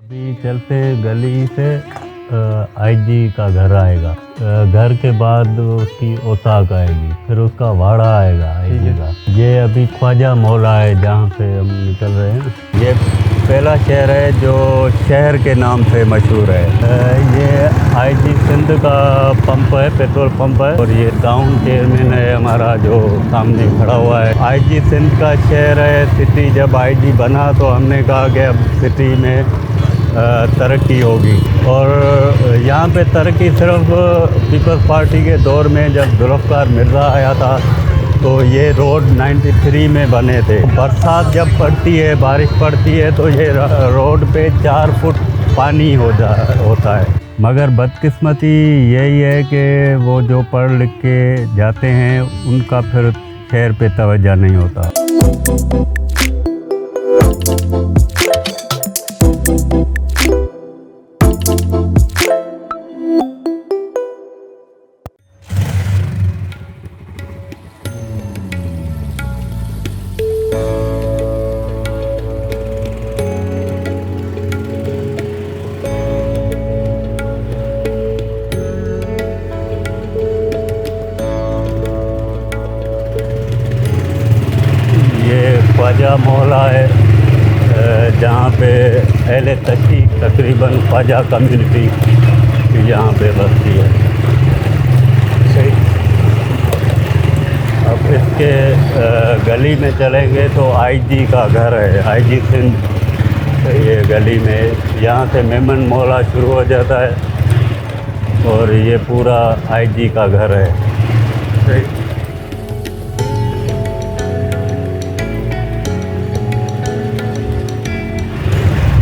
अभी चलते गली से आईजी का घर आएगा। घर के बाद उसकी औताक आएगी, फिर उसका वाड़ा आएगा आईजी का। ये अभी ख्वाजा मोहल्ला है जहाँ से हम निकल रहे हैं। ये पहला शहर है जो शहर के नाम से मशहूर है। ये आईजी सिंध का पंप है, पेट्रोल पंप है। और ये टाउन चेयरमैन है हमारा जो सामने खड़ा हुआ है। आईजी सिंध का शहर है, सिटी। जब आईजी बना तो हमने कहा कि अब सिटी में तरक्की होगी। और यहाँ पे तरक्की सिर्फ पीपल्स पार्टी के दौर में जब जुल्फ़िकार मिर्ज़ा आया था तो ये रोड 93 में बने थे। बरसात जब पड़ती है, बारिश पड़ती है तो ये रोड पे 4 फुट पानी होता है। मगर बदकिस्मती यही है कि वो जो पढ़ लिख के जाते हैं उनका फिर शहर पे तवज्जो नहीं होता। ख्वाजा मोहल्ला है जहाँ पे अहले तशरीक़ तकरीबन ख्वाजा कम्युनिटी यहाँ पे बसती है। सही। अब इसके गली में चलेंगे तो आईजी का घर है, आईजी सिंध। ये गली में यहाँ से मेमन मोहल्ला शुरू हो जाता है और ये पूरा आईजी का घर है। सही।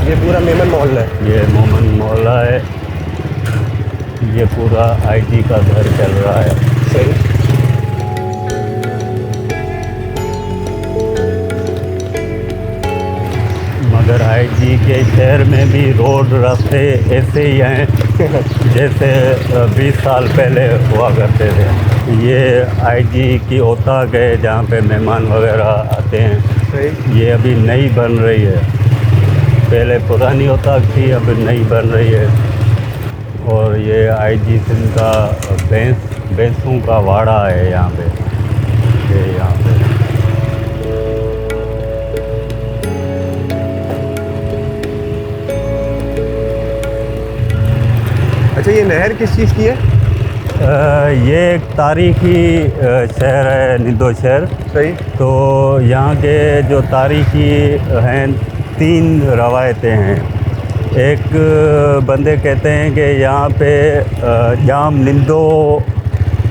ये पूरा मेमन मोहल्ला है। ये मोमन मोहल्ला है। ये पूरा आईजी का घर चल रहा है। सही। मगर आईजी के शहर में भी रोड रास्ते ऐसे ही हैं जैसे 20 साल पहले हुआ करते थे। ये आईजी की औताक है जहाँ पे मेहमान वगैरह आते हैं। सही। ये अभी नई बन रही है, पहले पुरानी औताक थी, अब नई बन रही है। और ये आईजी सिंध का भैंसों का वाड़ा है यहाँ पे। ये यहाँ पे अच्छा, ये नहर किस चीज़ की है? ये एक तारीखी शहर है, निंदो शहर। सही। तो यहाँ के जो तारीखी हैं 3 रवायतें हैं। एक बंदे कहते हैं कि यहाँ पे जाम निंदो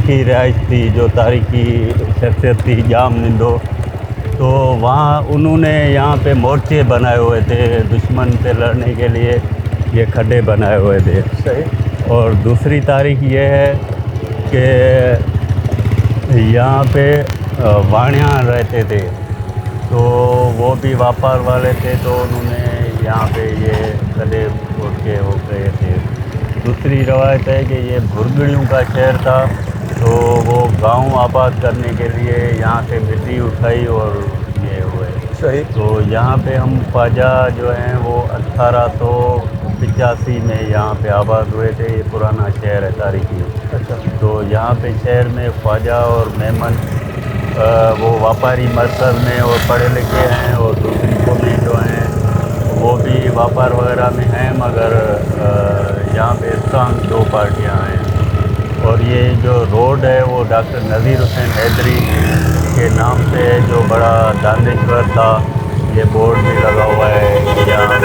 की रिहाइश थी, जो तारीखी शख्सियत थी जाम निंदो। तो वहाँ उन्होंने यहाँ पे मोर्चे बनाए हुए थे, दुश्मन से लड़ने के लिए ये खड्डे बनाए हुए थे। सही। और दूसरी तारीख ये है कि यहाँ पे वाणियाँ रहते थे, तो वो भी व्यापार वाले थे, तो उन्होंने यहाँ पे ये खड्डे खोद के हो गए थे। दूसरी रवायत है कि ये भुरगड़ियों का शहर था, तो वो गांव आबाद करने के लिए यहाँ से मिट्टी उठाई और ये हुए। सही। तो यहाँ पे हम ख्वाजा जो हैं वो 1885 में यहाँ पे आबाद हुए थे। ये पुराना शहर है तारीखी। अच्छा। तो यहाँ पे शहर में ख्वाजा और मेमन वो व्यापारी मकसद में और पढ़े लिखे हैं, और दूसरी कौमें जो हैं वो भी व्यापार वगैरह में हैं, मगर यहाँ पे स्ट्रांग 2 पार्टियाँ हैं। और ये जो रोड है वो डॉक्टर नज़ीर हुसैन हैदरी के नाम से है, जो बड़ा दानिश्वर था। ये बोर्ड भी लगा हुआ है यहाँ पे।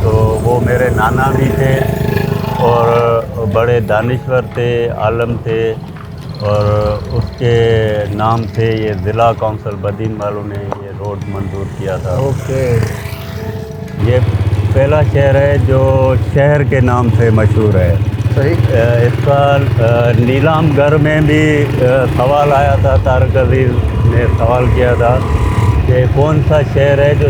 तो वो मेरे नाना भी थे और बड़े दानिश्वर थे, आलम थे, और उसके नाम से ये ज़िला काउंसिल बदीन वालों ने ये रोड मंजूर किया था। ओके। ये पहला शहर है जो शहर के नाम से मशहूर है। सही। इसका नीलामगर में भी सवाल आया था, तारक अजीज़ ने सवाल किया था कि कौन सा शहर है जो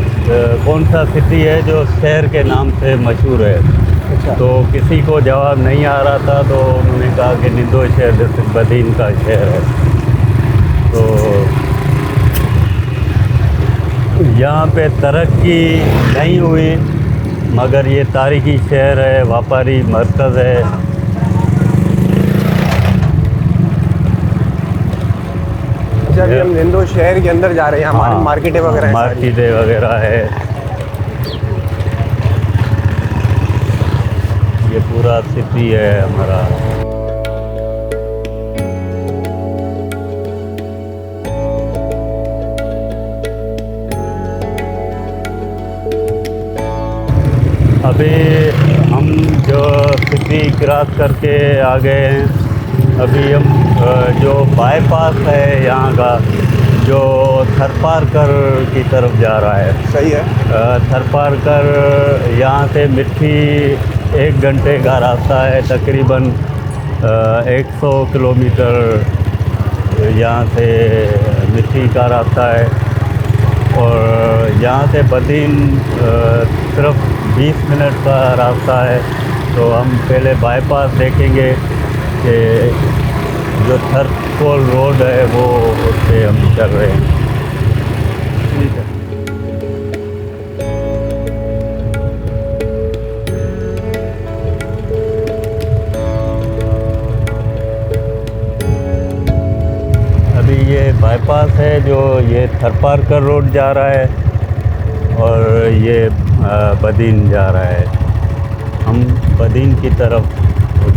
कौन सा सिटी है जो शहर के नाम से मशहूर है। अच्छा। तो किसी को जवाब नहीं आ रहा था, तो उन्होंने कहा कि निंदो शहर डिस्ट्रिक्ट बदीन का शहर है। तो यहाँ पे तरक्की नहीं हुई, मगर ये तारीखी शहर है, व्यापारी मरकज़ है। अच्छा, अभी हम निंदो शहर के अंदर जा रहे हैं, हमारे हाँ, मार्केटें वगैरह हैं सारी। मार्केटें वगैरह है। ये पूरा सिटी है हमारा। अभी हम जो सिटी क्रॉस करके आ गए हैं। अभी हम जो बाईपास है यहाँ का, जो थरपारकर की तरफ जा रहा है। सही है। थरपारकर यहाँ से मिट्टी 1 घंटे का रास्ता है, तकरीबन 100 किलोमीटर यहाँ से मिट्टी का रास्ता है। और यहाँ से बदीन सिर्फ 20 मिनट का रास्ता है। तो हम पहले बाईपास देखेंगे कि जो थरकोल रोड है वो उस पर हम चल रहे हैं। ठीक है। अभी ये बाईपास है जो ये थरपारकर रोड जा रहा है और ये बदीन जा रहा है। हम बदीन की तरफ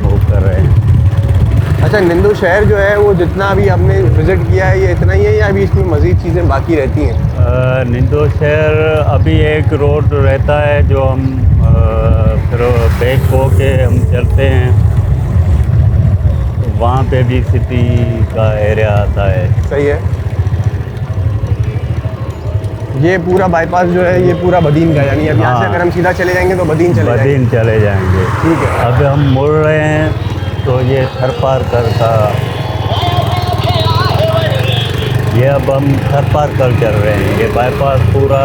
मूव कर रहे हैं। अच्छा, निंदो शहर जो है वो जितना अभी आपने विज़िट किया है, ये इतना ही है या अभी इसमें मज़ीद चीज़ें बाकी रहती हैं? निंदो शहर अभी एक रोड रहता है जो हम फिर बैक हो के हम चलते हैं। वहाँ पे भी सिटी का एरिया आता है। सही है। ये पूरा बाईपास जो है ये पूरा बदीन का, यानी अब यहाँ से हाँ। अगर हम सीधा चले जाएंगे तो बदीन चले जाएंगे। बदीन चले जाएंगे। ठीक है। अब हम मुड़ रहे हैं तो ये थरपारकर का, ये अब हम थरपारकर चल रहे हैं। ये बाईपास पूरा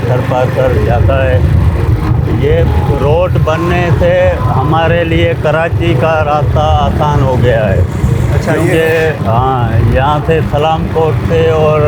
थरपारकर जाता है। ये रोड बनने से हमारे लिए कराची का रास्ता आसान हो गया है। अच्छा, ये क्योंकि हाँ, यहाँ से सलामकोट से और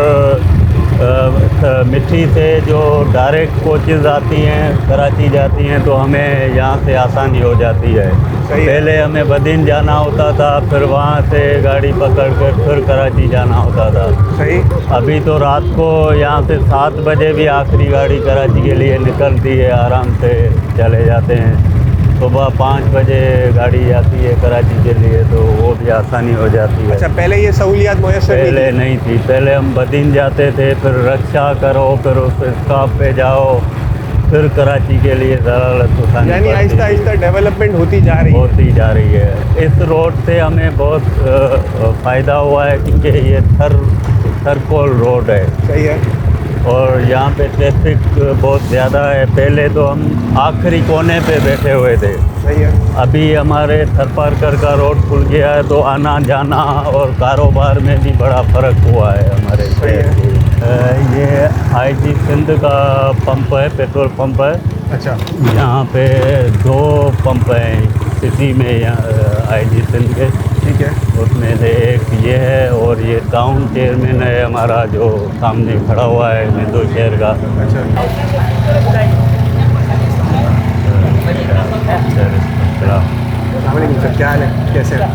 मिट्टी से जो डायरेक्ट कोचेज़ आती हैं कराची जाती हैं, तो हमें यहाँ से आसानी हो जाती है। सही है। पहले हमें बदीन जाना होता था, फिर वहाँ से गाड़ी पकड़ कर फिर कराची जाना होता था। सही। अभी तो रात को यहाँ से 7 बजे भी आखिरी गाड़ी कराची के लिए निकलती है, आराम से चले जाते हैं। सुबह 5 बजे गाड़ी आती है कराची के लिए, तो वो भी आसानी हो जाती है। अच्छा, पहले ये सहूलियात मुयस्सर नहीं पहले थी? नहीं थी। पहले हम बदीन जाते थे, फिर रक्षा करो, फिर उस स्टॉप पे जाओ, फिर कराची के लिए दलालत उठानी यानी पड़ती आहिस्ता थी। आहिस्ता डेवलपमेंट होती जा रही है। होती जा रही है। इस रोड से हमें बहुत फ़ायदा हुआ है क्योंकि ये थरकोल रोड है सही है। और यहाँ पे ट्रैफिक बहुत ज़्यादा है। पहले तो हम आखिरी कोने पे बैठे हुए थे। सही है। अभी हमारे थरपारकर का रोड खुल गया है, तो आना जाना और कारोबार में भी बड़ा फ़र्क हुआ है हमारे सही है। शहर में। ये IG सिंध का पंप है, पेट्रोल पंप है। अच्छा। यहाँ पे 2 पंप हैं सिटी में, यहाँ IG सिंध के। ठीक है। उसमें से एक ये है और ये टाउन चेयरमैन है हमारा जो सामने खड़ा हुआ है निंदो शहर का। अच्छा। अस्सलामुअलैकुम सर, क्या हाल है, कैसे हैं?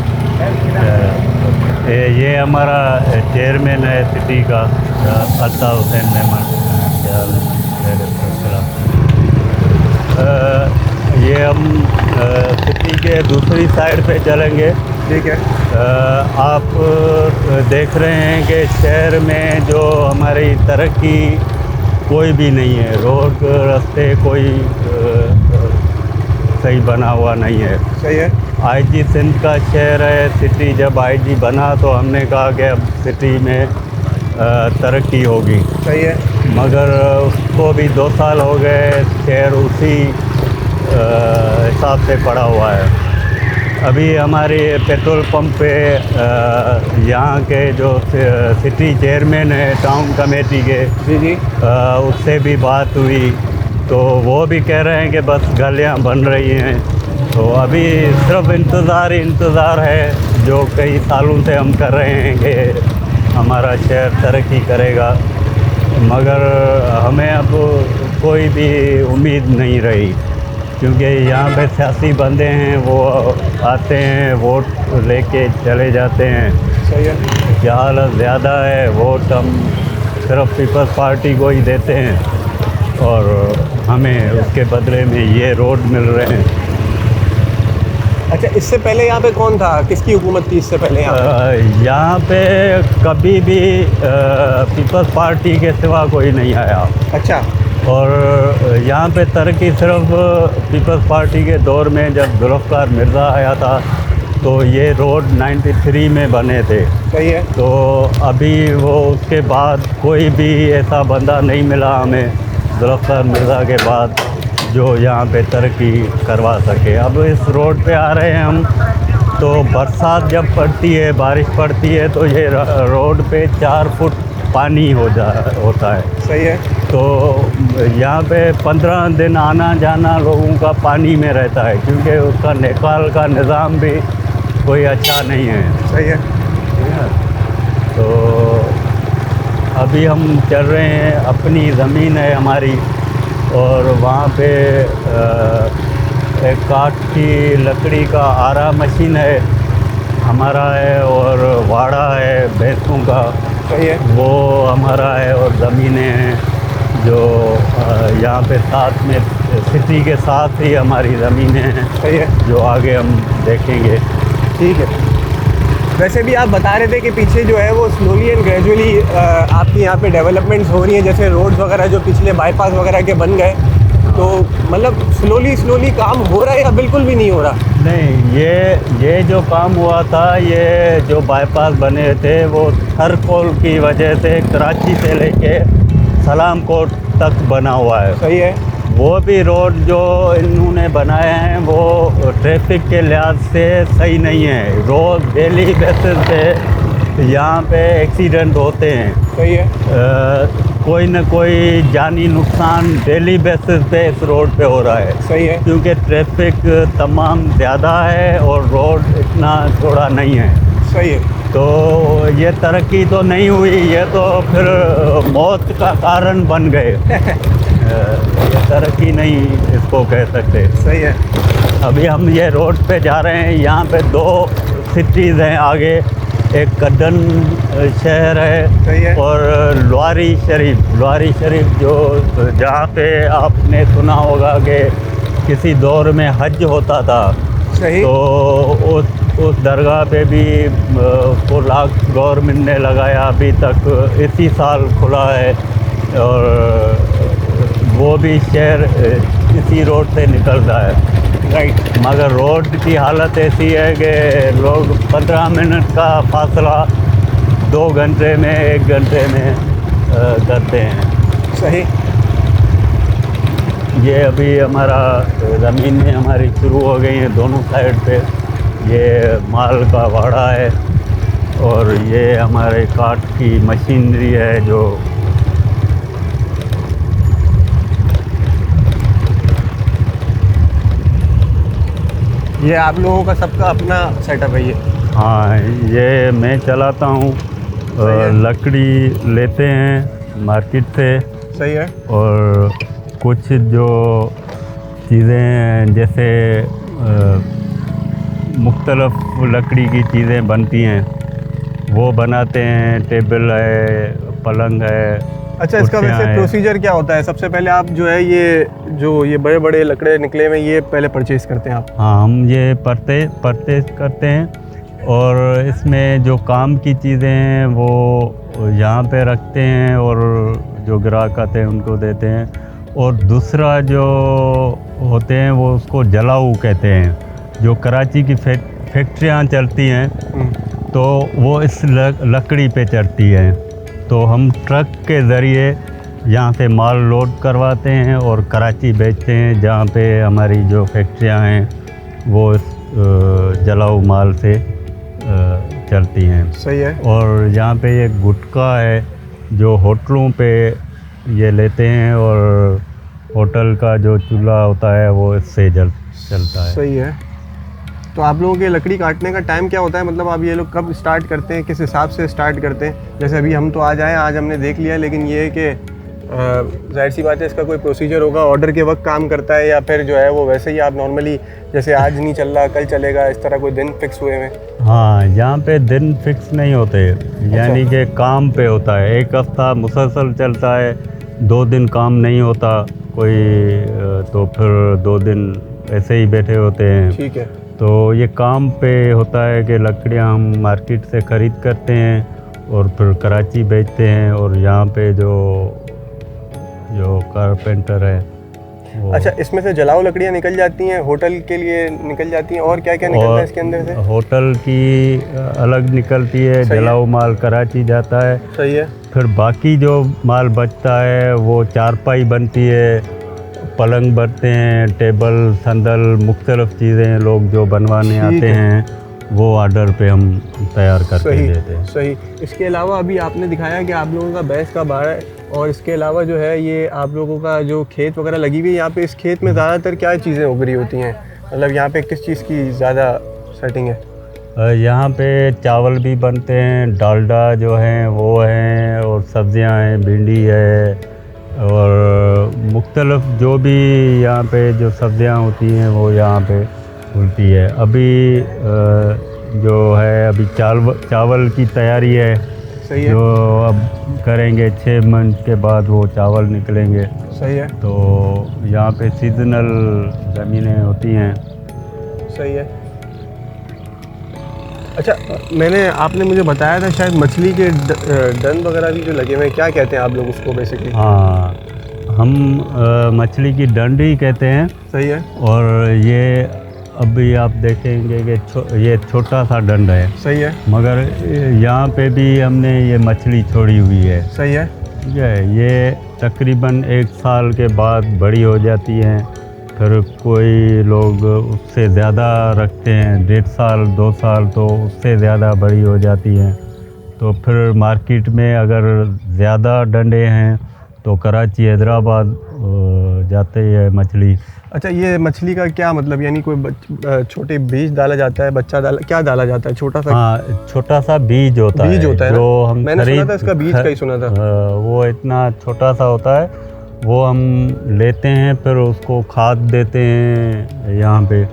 ये हमारा चेयरमैन है सिटी का, अल्ताफ़ हुसैन मेमन। ये हम सिटी के दूसरी साइड पे चलेंगे। ठीक है। आप देख रहे हैं कि शहर में जो हमारी तरक्की कोई भी नहीं है। रोड रास्ते कोई सही बना हुआ नहीं है। सही है। IG सिंध का शहर है। सिटी जब IG बना तो हमने कहा कि अब सिटी में तरक्की होगी, सही है। मगर उसको भी 2 साल हो गए, शहर उसी हिसाब से पड़ा हुआ है। अभी हमारे पेट्रोल पंप पे यहाँ के जो सिटी चेयरमैन है टाउन कमेटी के, जी जी। उससे भी बात हुई तो वो भी कह रहे हैं कि बस गलियाँ बन रही हैं। तो अभी सिर्फ इंतज़ार है जो कई सालों से हम कर रहे हैं कि हमारा शहर तरक्की करेगा, मगर हमें अब कोई भी उम्मीद नहीं रही। क्योंकि यहाँ पे सियासी बंदे हैं, वो आते हैं, वोट लेके चले जाते हैं। सही है। जहालत ज़्यादा है, वोट हम सिर्फ पीपल्स पार्टी को ही देते हैं और हमें उसके बदले में ये रोड मिल रहे हैं। अच्छा, इससे पहले यहाँ पे कौन था, किसकी हुकूमत थी इससे पहले यहाँ पे? यहाँ पे कभी भी पीपल्स पार्टी के सिवा कोई नहीं आया। अच्छा। और यहाँ पे तरक्की सिर्फ पीपल्स पार्टी के दौर में, जब जुल्फ़िकार मिर्ज़ा आया था तो ये रोड 93 में बने थे। सही है। तो अभी वो उसके बाद कोई भी ऐसा बंदा नहीं मिला हमें जुल्फ़िकार मिर्ज़ा के बाद जो यहाँ पे तरक्की करवा सके। अब इस रोड पे आ रहे हैं हम, तो बरसात जब पड़ती है, बारिश पड़ती है, तो ये रोड पे 4 फुट पानी होता है। सही है। तो यहाँ पे 15 दिन आना जाना लोगों का पानी में रहता है, क्योंकि उसका निकाल का निज़ाम भी कोई अच्छा नहीं है। सही है। तो अभी हम चल रहे हैं, अपनी ज़मीन है हमारी, और वहाँ पे एक काठ की लकड़ी का आरा मशीन है हमारा है, और वाड़ा है भैंसों का। सही है। वो हमारा है, और ज़मीनें हैं जो यहाँ पे साथ में सिटी के साथ ही हमारी ज़मीनें हैं। सही है। जो आगे हम देखेंगे। ठीक है। वैसे भी आप बता रहे थे कि पीछे जो है वो स्लोली एंड ग्रेजुअली आपकी यहाँ पे डेवलपमेंट्स हो रही हैं, जैसे रोड्स वगैरह जो पिछले बाईपास वगैरह के बन गए, तो मतलब स्लोली काम हो रहा है या बिल्कुल भी नहीं हो रहा? नहीं, ये जो काम हुआ था, ये जो बाईपास बने थे वो थरकोल की वजह से कराची से लेके सलाम कोट तक बना हुआ है। सही है। वो भी रोड जो इन्होंने बनाए हैं वो ट्रैफिक के लिहाज से सही नहीं है। रोज़ डेली बेसिस पे यहाँ पे एक्सीडेंट होते हैं। सही है। कोई न कोई जानी नुकसान डेली बेसिस पे इस रोड पे हो रहा है। सही है। क्योंकि ट्रैफिक तमाम ज़्यादा है और रोड इतना चौड़ा नहीं है। सही है। तो ये तरक्की तो नहीं हुई, ये तो फिर मौत का कारण बन गए। ये तरक्की नहीं इसको कह सकते। सही है। अभी हम ये रोड पे जा रहे हैं, यहाँ पे 2 सिटीज़ हैं आगे, एक कड्डन शहर है। सही है। और लवारी शरीफ जो जहाँ पे आपने सुना होगा कि किसी दौर में हज होता था। सही। तो उस दरगाह पे भी उसको लाख गवर्नमेंट ने लगाया, अभी तक इसी साल खुला है, और वो भी शहर इसी रोड से निकलता है। राइट। मगर रोड की हालत ऐसी है कि लोग 15 मिनट का फासला 2 घंटे में, 1 घंटे में करते हैं। सही। ये अभी हमारा ज़मीनें हमारी शुरू हो गई हैं दोनों साइड पे। ये माल का वाड़ा है, और ये हमारे काठ की मशीनरी है जो ये आप लोगों का सबका अपना सेटअप है ये? हाँ, ये मैं चलाता हूँ। लकड़ी लेते हैं मार्केट से। सही है। और कुछ जो चीज़ें हैं, जैसे मुख्तलफ लकड़ी की चीज़ें बनती हैं, वो बनाते हैं। टेबल है, पलंग है। अच्छा, इसका कुर्सियाँ वैसे हैं। प्रोसीजर क्या होता है? सबसे पहले आप जो है ये बड़े बड़े लकड़े निकले हुए, ये पहले परचेज़ करते हैं आप? हाँ, हम ये परचेज करते हैं, और इसमें जो काम की चीज़ें हैं वो यहाँ पे रखते हैं, और जो ग्राहक आते हैं उनको देते हैं। और दूसरा जो होते हैं वो उसको जलाऊ कहते हैं। जो कराची की फैक्ट्रियाँ चलती हैं, तो वो इस लकड़ी पे चढ़ती हैं। तो हम ट्रक के ज़रिए यहाँ से माल लोड करवाते हैं और कराची बेचते हैं, जहाँ पे हमारी जो फैक्ट्रियाँ हैं वो जलाऊ माल से चलती हैं। सही है। और यहाँ पे एक गुटखा है जो होटलों पे ये लेते हैं, और होटल का जो चूल्हा होता है वो इससे चलता है। सही है। तो आप लोगों के लकड़ी काटने का टाइम क्या होता है? मतलब आप ये लोग कब स्टार्ट करते हैं, किस हिसाब से स्टार्ट करते हैं? जैसे अभी हम तो आज आए, आज हमने देख लिया, लेकिन ये है कि जाहिर सी बात है इसका कोई प्रोसीजर होगा, ऑर्डर के वक्त काम करता है या फिर जो है वो वैसे ही आप नॉर्मली जैसे आज नहीं चल रहा कल चलेगा, इस तरह कोई दिन फिक्स हुए हैं? हाँ, यहाँ पे दिन फिक्स नहीं होते, यानी कि काम पे होता है। एक हफ्ता मुसलसल चलता है, 2 दिन काम नहीं होता कोई, तो फिर 2 दिन ऐसे ही बैठे होते हैं। ठीक है। तो ये काम पे होता है कि लकड़ियाँ हम मार्केट से ख़रीद करते हैं और फिर कराची बेचते हैं, और यहाँ पे जो कारपेंटर है वो। अच्छा, इसमें से जलाऊ लकड़ियाँ निकल जाती हैं, होटल के लिए निकल जाती हैं, और क्या क्या निकलता है इसके अंदर से? होटल की अलग निकलती है, जलाऊ माल कराची जाता है। सही है। फिर बाकी जो माल बचता है वो चारपाई बनती है, पलंग बनते हैं, टेबल, संदल, मुख्तलिफ चीज़ें लोग जो बनवाने आते हैं वो ऑर्डर पे हम तैयार करके देते हैं। सही। इसके अलावा अभी आपने दिखाया कि आप लोगों का भैंस का बाड़ा है, और इसके अलावा जो है ये आप लोगों का जो खेत वगैरह लगी हुई है, यहाँ पे इस खेत में ज़्यादातर क्या चीज़ें उग रही होती हैं? मतलब यहाँ पे किस चीज़ की ज़्यादा सेटिंग है? यहाँ पे चावल भी बनते हैं, डालडा जो हैं वो हैं, और सब्जियाँ हैं, भिंडी है, और मुख्तलिफ जो भी यहाँ पे जो सब्जियाँ होती हैं वो यहाँ पे मिलती है। अभी जो है अभी चावल की तैयारी है। सही है। जो अब करेंगे 6 मंथ के बाद वो चावल निकलेंगे। सही है। तो यहाँ पे सीजनल ज़मीनें होती हैं। सही है। अच्छा, आपने मुझे बताया था शायद मछली के डन वगैरह भी जो लगे हुए हैं, क्या कहते हैं आप लोग उसको बेसिकली? हाँ, हम मछली की डंडी कहते हैं। सही है। और ये अभी आप देखेंगे कि ये छोटा सा डंड है। सही है। मगर यहाँ पे भी हमने ये मछली छोड़ी हुई है। सही है। ठीक है। ये तकरीबन 1 साल के बाद बड़ी हो जाती हैं, फिर कोई लोग उससे ज़्यादा रखते हैं, 1.5 साल 2 साल, तो उससे ज़्यादा बड़ी हो जाती हैं। तो फिर मार्केट में अगर ज़्यादा डंडे हैं तो कराची, हैदराबाद जाते है मछली। अच्छा, ये मछली का क्या मतलब, यानी कोई छोटे बीज डाला जाता है, बच्चा क्या डाला जाता है? छोटा सा? हाँ, छोटा सा बीज होता है जो हम मैंने सुना था, इसका बीज का ही सुना था। वो इतना छोटा सा होता है, वो हम लेते हैं, फिर उसको खाद देते हैं यहाँ पे,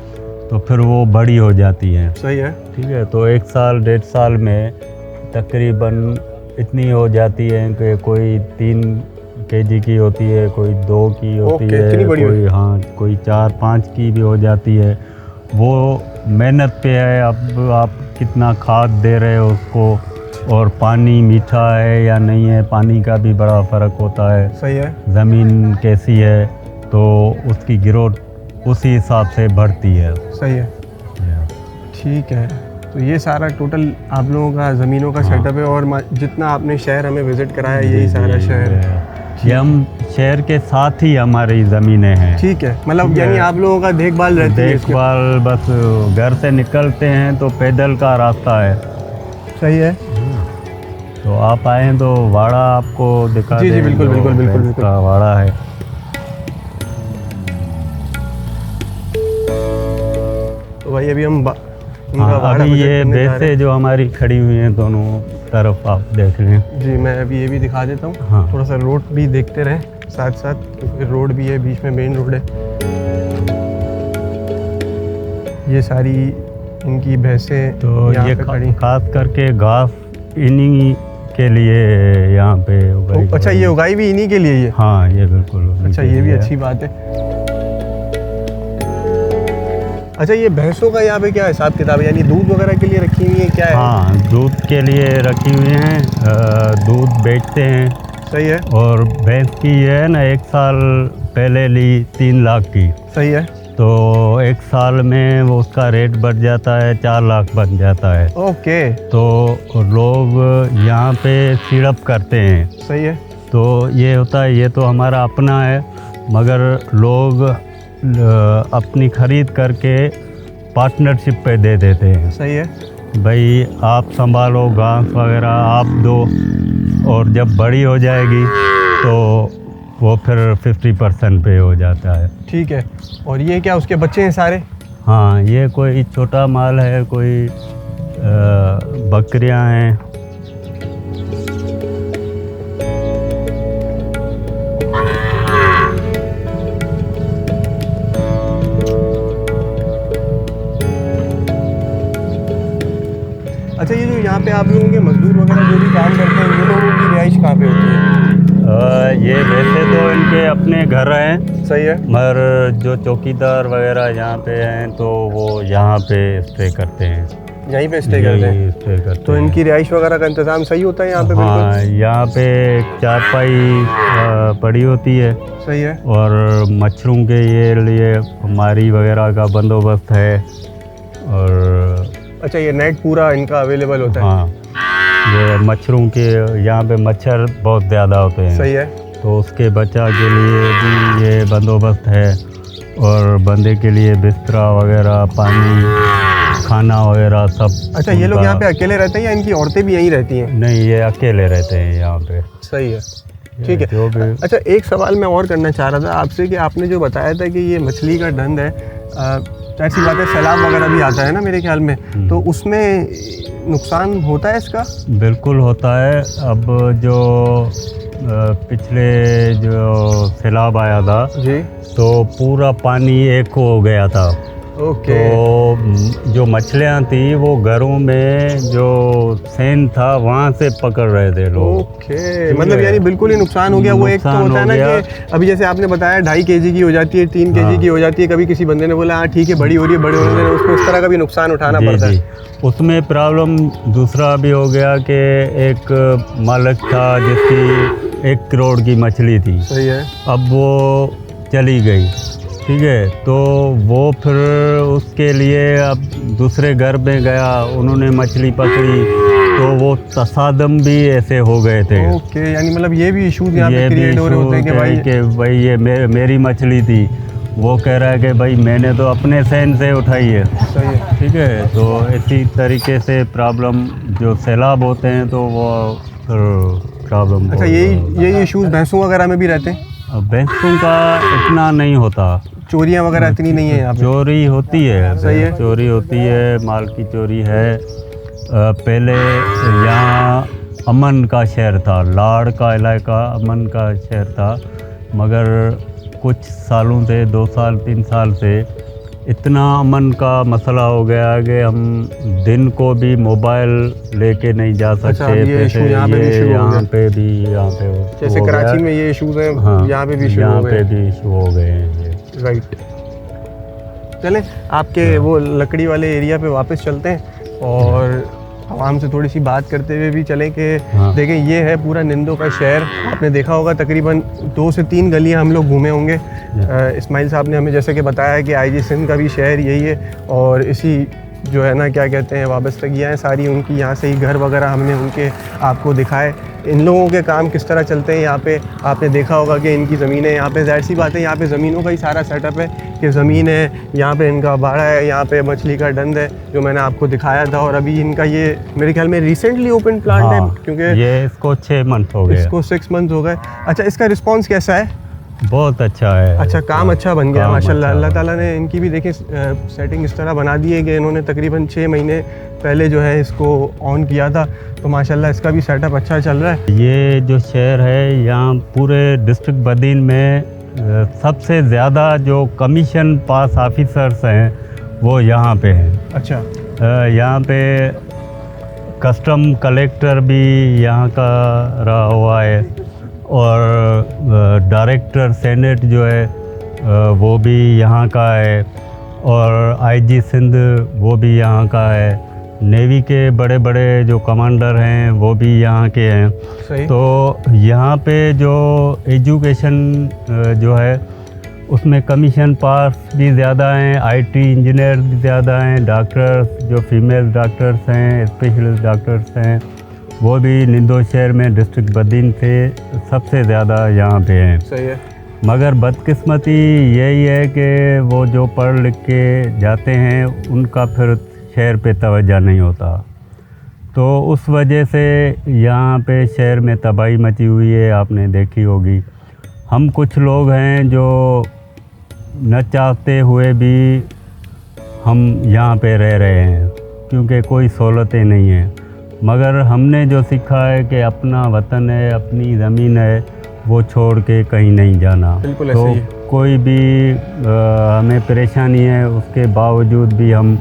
तो फिर वो बड़ी हो जाती है। सही है। ठीक है। तो 1 साल 1.5 साल में तकरीबन इतनी हो जाती है कि कोई 3 kg की होती है, कोई 2 की होती है, कोई 4-5 की भी हो जाती है। वो मेहनत पे है, अब आप कितना खाद दे रहे हो उसको, और पानी मीठा है या नहीं है, पानी का भी बड़ा फ़र्क होता है। सही है। ज़मीन कैसी है तो उसकी ग्रोथ उसी हिसाब से बढ़ती है। सही है। ठीक है। तो ये सारा टोटल आप लोगों का ज़मीनों का सेटअप है, और जितना आपने शहर हमें विज़िट कराया यही सारा शहर है। ये हम शहर के साथ ही हमारी ज़मीनें हैं। ठीक है। मतलब यानी आप लोगों का देखभाल रहती है? देखभाल बस घर से निकलते हैं तो पैदल का रास्ता है। सही है। तो आप आएँ तो वाड़ा आपको दिखा दें। जी, बिल्कुल बिल्कुल बिल्कुल बिल्कुल। का वाड़ा है। तो भाई अभी हम अभी ये भैंसें जो हमारी खड़ी हुई हैं दोनों तरफ आप देख लें। जी, मैं अभी ये भी दिखा देता हूँ। हाँ। थोड़ा सा रोड भी देखते रहें साथ साथ, क्योंकि रोड भी है, बीच में मेन रोड है। ये सारी इनकी भैंसें तो ये खास करके घास इन्हीं के लिए यहाँ पे उगाई। अच्छा, ये उगाई भी इन्हीं के लिए ये? हाँ, ये बिल्कुल। अच्छा, ये भी अच्छी बात है। अच्छा, ये भैंसों का यहाँ पे क्या हिसाब किताब है, यानी दूध वगैरह के लिए रखी हुई है, क्या है? हाँ, दूध के लिए रखी हुई हैं, दूध बेचते हैं। सही है। और भैंस की ये है ना, 1 साल पहले ली 3 लाख की। सही है। तो 1 साल में वो उसका रेट बढ़ जाता है, 4 लाख बन जाता है। ओके। तो लोग यहाँ पे सिड़प करते हैं। सही है। तो ये होता है, ये तो हमारा अपना है, मगर लोग अपनी ख़रीद करके पार्टनरशिप पे दे देते हैं। सही है। भाई आप संभालो, घास वगैरह आप दो, और जब बड़ी हो जाएगी तो वो फिर 50% पे हो जाता है। ठीक है। और ये क्या उसके बच्चे हैं सारे? हाँ, ये कोई छोटा माल है, कोई बकरियां हैं। अच्छा, ये जो यहाँ पे आप लोगों के मजदूर वगैरह जो भी काम करते हैं, ये लोगों की रिहाइश कहाँ पे होती है? ये वैसे तो इनके अपने घर हैं, सही है। मगर जो चौकीदार वगैरह यहाँ पे हैं तो वो यहाँ पे स्टे करते हैं, यहीं पे स्टे करते हैं? यही स्टे करते तो हैं। इनकी रिहाइश वगैरह का इंतज़ाम सही होता है यहाँ पे? हाँ, बिल्कुल यहाँ पे एक चारपाई पड़ी होती है, सही है। और मच्छरों के ये लिए हमारी वगैरह का बंदोबस्त है। और अच्छा, ये नेट पूरा इनका अवेलेबल होता है? हाँ, ये मच्छरों के यहाँ पे मच्छर बहुत ज़्यादा होते हैं, सही है। तो उसके बचाव के लिए भी ये बंदोबस्त है। और बंदे के लिए बिस्तरा वगैरह, पानी, खाना वगैरह सब। अच्छा, ये लोग यहाँ पे अकेले रहते हैं या इनकी औरतें भी यहीं रहती हैं? नहीं, ये अकेले रहते हैं यहाँ पे। सही है, ठीक है। जो भी अच्छा, एक सवाल मैं और करना चाह रहा था आपसे कि आपने जो बताया था कि ये मछली का धंध है, जाहिर सी बात है सैलाब वगैरह भी आता है ना मेरे ख्याल में, तो उसमें नुकसान होता है इसका? बिल्कुल होता है। अब जो पिछले जो सैलाब आया था जी, तो पूरा पानी एक हो गया था। ओके। तो जो मछलियाँ थी वो घरों में जो सेन था वहाँ से पकड़ रहे थे लोग। ओके, मतलब यानी बिल्कुल ही नुकसान हो गया। वो एक तो नुकसान होता है ना हो गया। कि अभी जैसे आपने बताया 2.5 kg की हो जाती है, 3 kg की हो जाती है, कभी किसी बंदे ने बोला हाँ ठीक है बड़ी हो रही है, बड़े होने देना, उसको इस तरह का भी नुकसान उठाना जी, पड़ता जी। है। उसमें प्रॉब्लम दूसरा भी हो गया कि एक मालिक था जिसकी 1 करोड़ की मछली थी, सही है। अब वो चली गई, ठीक है, तो वो फिर उसके लिए अब दूसरे घर में गया, उन्होंने मछली पकड़ी, तो वो तसादम भी ऐसे हो गए थे। ओके, यानी मतलब ये भी इश्यूज यहाँ पे ये भी क्रिएट हो रहे होते हैं कि भाई ये मेरी मछली थी, वो कह रहा है कि भाई मैंने तो अपने सैन से उठाई है। सही है, ठीक है, तो इसी तरीके से प्रॉब्लम जो सैलाब होते हैं तो वो फिर प्रॉब्लम। अच्छा, यही इश्यूज भैंसों वगैरह में भी रहते हैं? भैंसों का इतना नहीं होता, चोरियाँ वगैरह इतनी नहीं है यहाँ पे? चोरी होती है, सही है। चोरी होती है, माल की चोरी है। पहले यहाँ अमन का शहर था, लाड़ का इलाका अमन का शहर था, मगर कुछ सालों से 2 साल 3 साल से इतना अमन का मसला हो गया कि हम दिन को भी मोबाइल लेके नहीं जा सकते। अच्छा, ये इशू यहाँ पे भी शुरू हो यहाँ गया? पे भी यहाँ पे जैसे हो गया। कराची में ये इश्यूज हैं, हाँ, यहाँ पे भी शुरू यहाँ हो गए? पे भी इशू हो गए हैं ये। राइट। चलें आपके वो लकड़ी वाले एरिया पे वापस चलते हैं और आवाम से थोड़ी सी बात करते हुए भी चलें कि देखें ये है पूरा निंदो का शहर। आपने देखा होगा तकरीबन 2 से 3 गलियां हम लोग घूमे होंगे। इस्माइल साहब ने हमें जैसे कि बताया कि आईजी सिंध का भी शहर यही है और इसी जो है ना क्या कहते हैं वाबस्तगियाँ हैं सारी उनकी, यहाँ से ही घर वगैरह हमने उनके आपको दिखाए। इन लोगों के काम किस तरह चलते हैं यहाँ पे आपने देखा होगा कि इनकी ज़मीनें यहाँ पे, ज़ाहिर सी बात है यहाँ पे ज़मीनों का ही सारा सेटअप है कि ज़मीन है, यहाँ पे इनका बाड़ा है, यहाँ पे मछली का डंद है जो मैंने आपको दिखाया था। और अभी इनका ये मेरे ख्याल में रिसेंटली ओपन प्लांट है, क्योंकि ये इसको 6 मंथ हो गए, इसको 6 मंथ हो गए। अच्छा, इसका रिस्पॉन्स कैसा है? बहुत अच्छा है। अच्छा, काम अच्छा बन गया काम माशाल्लाह। अच्छा अल्लाह बन ताला ने इनकी भी देखें सेटिंग इस तरह बना दी है कि इन्होंने तकरीबन 6 महीने पहले जो है इसको ऑन किया था, तो माशाल्लाह इसका भी सेटअप अच्छा चल रहा है। ये जो शहर है यहाँ पूरे डिस्ट्रिक्ट बदीन में सबसे ज़्यादा जो कमीशन पास ऑफिसर्स हैं वो यहाँ पे हैं। अच्छा, यहाँ पे कस्टम कलेक्टर भी यहाँ का रहा हुआ है और डायरेक्टर सेनेट जो है वो भी यहाँ का है और आईजी सिंध वो भी यहाँ का है। नेवी के बड़े बड़े जो कमांडर हैं वो भी यहाँ के हैं। सही। तो यहाँ पे जो एजुकेशन जो है उसमें कमीशन पास भी ज़्यादा हैं, आईटी इंजीनियर भी ज़्यादा हैं, डॉक्टर्स जो फीमेल डॉक्टर्स हैं, स्पेशलिस्ट डॉक्टर्स हैं वो भी निंदो शहर में डिस्ट्रिक्ट बदीन से सबसे ज़्यादा यहाँ पे हैं। सही है। मगर बदकिस्मती यही है कि वो जो पढ़ लिख के जाते हैं उनका फिर शहर पे तवज्जो नहीं होता, तो उस वजह से यहाँ पे शहर में तबाही मची हुई है, आपने देखी होगी। हम कुछ लोग हैं जो न चाहते हुए भी हम यहाँ पे रह रहे हैं क्योंकि कोई सहूलतें नहीं हैं, मगर हमने जो सीखा है कि अपना वतन है, अपनी ज़मीन है, वो छोड़ के कहीं नहीं जाना। बिल्कुल तो कोई भी हमें परेशानी है उसके बावजूद भी हम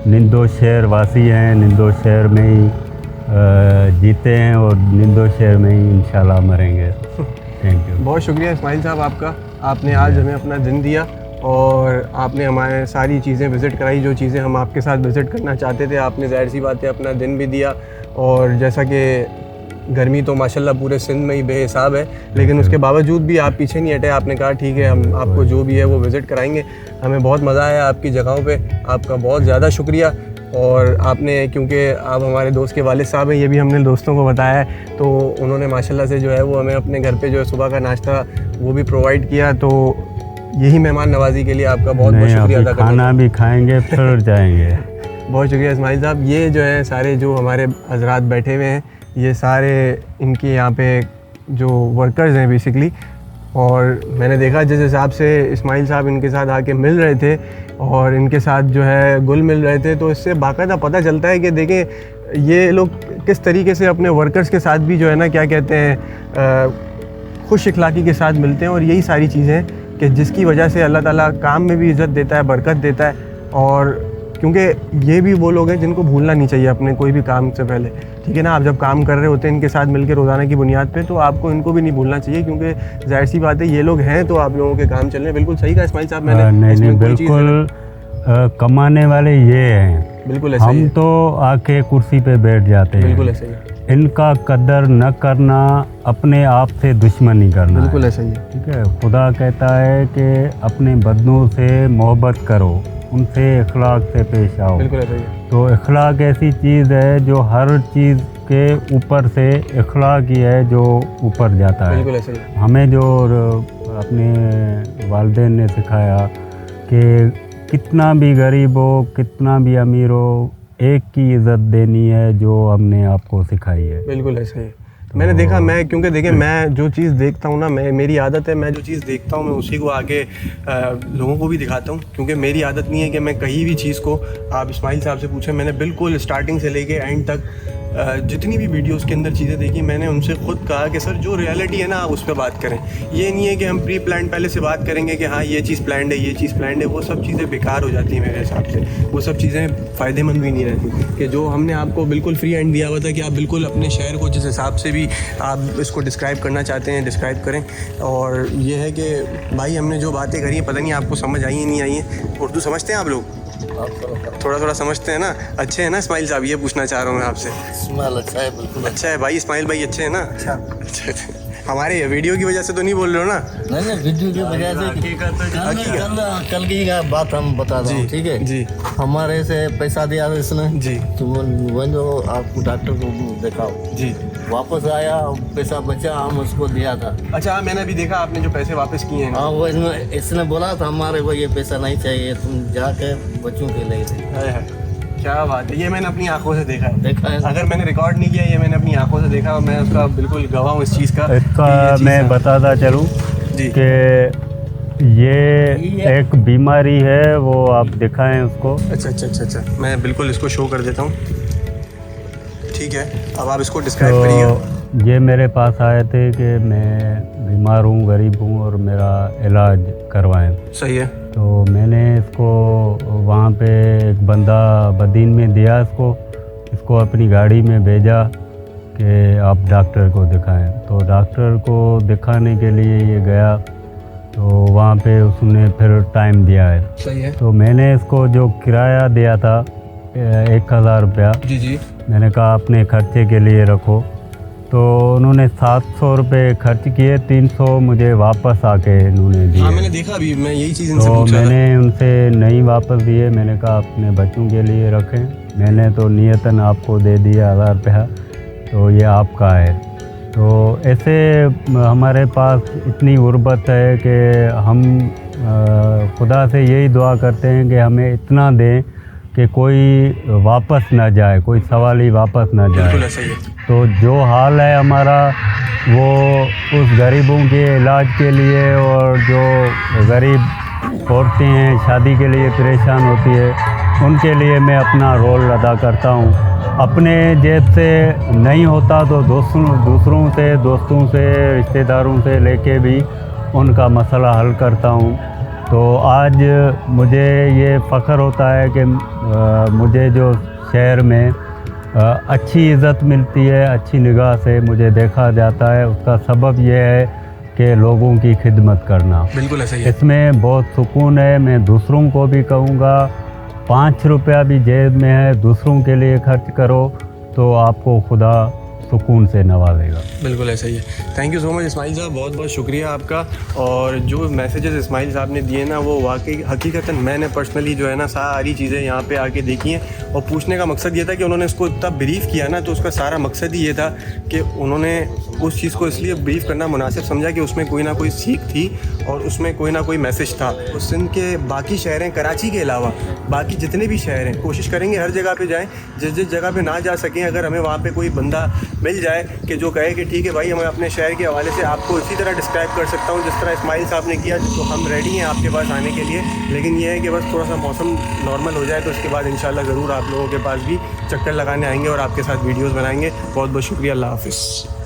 निंदो शहर वासी हैं, निंदो शहर में ही जीते हैं और निंदो शहर में ही इंशाल्लाह मरेंगे। Thank you. बहुत शुक्रिया इस्माइल साहब आपका, आपने आज हमें अपना दिन दिया और आपने हमारे सारी चीज़ें विज़िट कराई, जो चीज़ें हम आपके साथ विज़िट करना चाहते थे। आपने ज़ाहिर सी बात है अपना दिन भी दिया, और जैसा कि गर्मी तो माशाल्लाह पूरे सिंध में ही बेहिसाब है, लेकिन उसके बावजूद भी आप पीछे नहीं हटे। आपने कहा ठीक है, हम आपको जो भी है वो विज़िट कराएंगे। हमें बहुत मज़ा आया आपकी जगहों पे, आपका बहुत ज़्यादा शुक्रिया। और आपने, क्योंकि आप हमारे दोस्त के वालिद साहब हैं, ये भी हमने दोस्तों को बताया है, तो उन्होंने माशाल्लाह से जो है वो हमें अपने घर पे जो है सुबह का नाश्ता वो भी प्रोवाइड किया। तो यही मेहमान नवाजी के लिए आपका बहुत बहुत शुक्रिया अदा करना। खाना भी खाएंगे फिर जाएंगे। बहुत शुक्रिया इस्माइल साहब। ये जो है सारे जो हमारे हजरात बैठे हुए हैं, ये सारे इनके यहाँ पे जो वर्कर्स हैं बेसिकली, और मैंने देखा जिस हिसाब से इस्माइल साहब इनके साथ आके मिल रहे थे और इनके साथ जो है गुल मिल रहे थे, तो इससे बाकायदा पता चलता है कि देखें ये लोग किस तरीके से अपने वर्कर्स के साथ भी जो है ना, क्या कहते हैं, खुश इखलाकी के साथ मिलते हैं। और यही सारी चीज़ें कि जिसकी वजह से अल्लाह ताला काम में भी इज़्ज़त देता है, बरकत देता है। और क्योंकि ये भी वो लोग हैं जिनको भूलना नहीं चाहिए अपने कोई भी काम से पहले, ठीक है ना। आप जब काम कर रहे होते हैं इनके साथ मिलकर रोज़ाना की बुनियाद पे, तो आपको इनको भी नहीं भूलना चाहिए, क्योंकि जाहिर सी बात है ये लोग हैं तो आप लोगों के काम चल रहे हैं। बिल्कुल सही कहा इस्माइल साहब मैंने। नहीं, बिल्कुल कमाने वाले ये हैं, बिल्कुल ऐसे हम तो आके कुर्सी पे बैठ जाते हैं। बिल्कुल ऐसे ही, इनका कदर न करना अपने आप से दुश्मनी करना। बिल्कुल ऐसा ही है। ठीक है, खुदा कहता है कि अपने बदनों से मोहब्बत करो, उनसे इखलाक से पेश आओ। बिल्कुल ऐसा ही है। तो इखलाक ऐसी चीज़ है जो हर चीज़ के ऊपर से इखलाक ही है जो ऊपर जाता है। बिल्कुल ऐसा ही है। हमें जो अपने वालिदैन ने सिखाया कि कितना भी गरीब हो, कितना भी अमीर हो, एक की इज़्ज़त देनी है, जो हमने आपको सिखाई है। बिल्कुल ऐसे ही मैंने देखा। मैं क्योंकि देखिए मैं जो चीज़ देखता हूँ ना, मेरी आदत है, मैं जो चीज़ देखता हूँ मैं उसी को आगे लोगों को भी दिखाता हूँ। क्योंकि मेरी आदत नहीं है कि मैं कहीं भी चीज़ को, आप इस्माइल साहब से पूछें, मैंने बिल्कुल स्टार्टिंग से लेके एंड तक जितनी भी वीडियोस के अंदर चीज़ें देखी, मैंने उनसे खुद कहा कि सर जो रियलिटी है ना आप उस पर बात करें। ये नहीं है कि हम प्री प्लान पहले से बात करेंगे कि हाँ ये चीज़ प्लान्ड है, ये चीज़ प्लान्ड है। वो सब चीज़ें बेकार हो जाती हैं मेरे हिसाब से, वो सब चीज़ें फ़ायदेमंद भी नहीं रहती। कि जो हमने आपको बिल्कुल फ्री हैंड दिया हुआ था कि आप बिल्कुल अपने शहर को जिस हिसाब से भी आप इसको डिस्क्राइब करना चाहते हैं डिस्क्राइब करें। और ये है कि भाई हमने जो बातें करी हैं, पता नहीं आपको समझ आई है नहीं आई है। उर्दू समझते हैं आप लोग? थोड़ा थोड़ा समझते हैं ना? अच्छे हैं ना इस्माइल साहब? ये पूछना चाह रहा हूँ मैं आपसे। इस्माइल अच्छा है, बिल्कुल अच्छा है भाई, इस्माइल भाई अच्छे हैं ना? अच्छा हमारे वीडियो की वजह से तो नहीं बोल रहे हो ना? नहीं वीडियो की वजह से कल की बात हम बता रहे हैं, ठीक है जी। हमारे से पैसा दिया था इसने जी, तो वो आपको डॉक्टर को दिखाओ जी। वापस आया, पैसा बचा, हम उसको दिया था। अच्छा, मैंने अभी देखा आपने जो पैसे वापस किए हैं। हाँ, वो इसने बोला था हमारे को ये पैसा नहीं चाहिए, तुम जाके बच्चों के ले थे। क्या बात है, ये मैंने अपनी आंखों से देखा है। है। अगर मैंने रिकॉर्ड नहीं किया, ये मैंने अपनी आंखों से देखा और मैं उसका बिल्कुल गवाह हूँ इस चीज़ का। इसका मैं बताता चलूँ जी कि ये एक बीमारी है, वो आप दिखाएं उसको। अच्छा, मैं बिल्कुल इसको शो कर देता हूँ। ठीक है, अब आप इसको डिस्क्राइब करिए। तो ये मेरे पास आए थे कि मैं बीमार हूँ, गरीब हूँ और मेरा इलाज करवाएं। सही है। तो मैंने इसको वहाँ पे एक बंदा बदीन में दिया, इसको अपनी गाड़ी में भेजा कि आप डॉक्टर को दिखाएं। तो डॉक्टर को दिखाने के लिए ये गया, तो वहाँ पे उसने फिर टाइम दिया है। सही है। तो मैंने इसको जो किराया दिया था 1000 रुपया, जी। मैंने कहा अपने खर्चे के लिए रखो। तो उन्होंने 700 रुपये खर्च किए, 300 मुझे वापस आके इन्होंने दिए। हाँ, मैंने देखा अभी, मैं यही चीज़ इनसे तो पूछ रहा था। मैंने उनसे नहीं वापस दिए, मैंने कहा अपने बच्चों के लिए रखें। मैंने तो नियतन आपको दे दिया 1000 रुपया, तो ये आपका है। तो ऐसे हमारे पास इतनी गुर्बत है कि हम खुदा से यही दुआ करते हैं कि हमें इतना दें कि कोई वापस ना जाए, कोई सवाल ही वापस ना जाए। बिल्कुल ऐसा ही है। तो जो हाल है हमारा, वो उस गरीबों के इलाज के लिए, और जो गरीब औरतें हैं शादी के लिए परेशान होती है, उनके लिए मैं अपना रोल अदा करता हूँ। अपने जेब से नहीं होता तो दूसरों से, दोस्तों से, रिश्तेदारों से लेके भी उनका मसला हल करता हूँ। तो आज मुझे ये फ़ख्र होता है कि मुझे जो शहर में अच्छी इज़्ज़त मिलती है, अच्छी निगाह से मुझे देखा जाता है, उसका सबब यह है कि लोगों की खिदमत करना। बिल्कुल ऐसा ही है। इसमें बहुत सुकून है। मैं दूसरों को भी कहूँगा 5 रुपया भी जेब में है, दूसरों के लिए खर्च करो तो आपको खुदा सुकून से नवाजेगा। बिल्कुल ऐसा ही है। Thank you so much Ismail साहब, बहुत बहुत शुक्रिया आपका। और जो मैसेजेस इस्माइल साहब ने दिए ना, वो वाकई हकीकतन मैंने पर्सनली जो है ना सारी चीज़ें यहाँ पे आके देखी हैं। और पूछने का मकसद ये था कि उन्होंने इसको इतना ब्रीफ़ किया ना, तो उसका सारा मकसद ही ये था कि उन्होंने उस चीज़ को इसलिए ब्रीफ़ करना मुनासिब समझा कि उसमें कोई ना कोई सीख थी और उसमें कोई ना कोई मैसेज था। तो सिंध के बाकी शहर हैं, कराची के अलावा बाकी जितने भी शहर हैं, कोशिश करेंगे हर जगह पे जाएं। जिस जगह पे ना जा सकें, अगर हमें वहाँ पे कोई बंदा मिल जाए कि जो कहे कि ठीक है भाई, हमें अपने शहर के हवाले से आपको इसी तरह डिस्क्राइब कर सकता हूँ जिस तरह इस्माइल साहब ने किया, तो हम रेडी हैं आपके पास आने के लिए। लेकिन ये है कि बस थोड़ा सा मौसम नॉर्मल हो जाए, तो उसके बाद इंशाल्लाह ज़रूर आप लोगों के पास भी चक्कर लगाने आएंगे और आपके साथ वीडियोज़ बनाएंगे। बहुत बहुत शुक्रिया। अल्लाह हाफ़िज़।